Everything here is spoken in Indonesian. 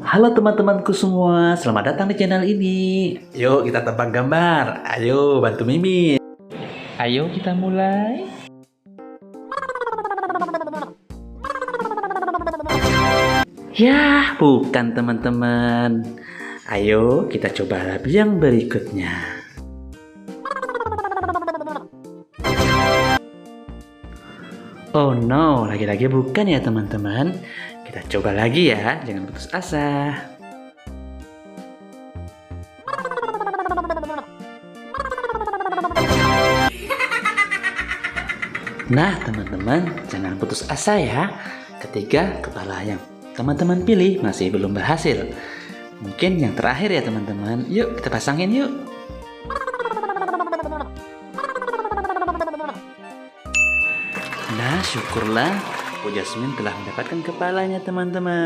Halo teman-temanku semua, selamat datang di channel ini. Yuk kita tebak gambar. Ayo bantu Mimin. Ayo kita mulai. Yah, bukan teman-teman. Ayo kita coba lagi yang berikutnya. Oh no, lagi-lagi bukan ya teman-teman. Kita coba lagi ya, jangan putus asa. Nah teman-teman, jangan putus asa ya. Ketiga kepala yang teman-teman pilih masih belum berhasil. Mungkin yang terakhir ya teman-teman. Yuk kita pasangin yuk. Nah syukurlah Bu Jasmine telah mendapatkan kepalanya teman-teman.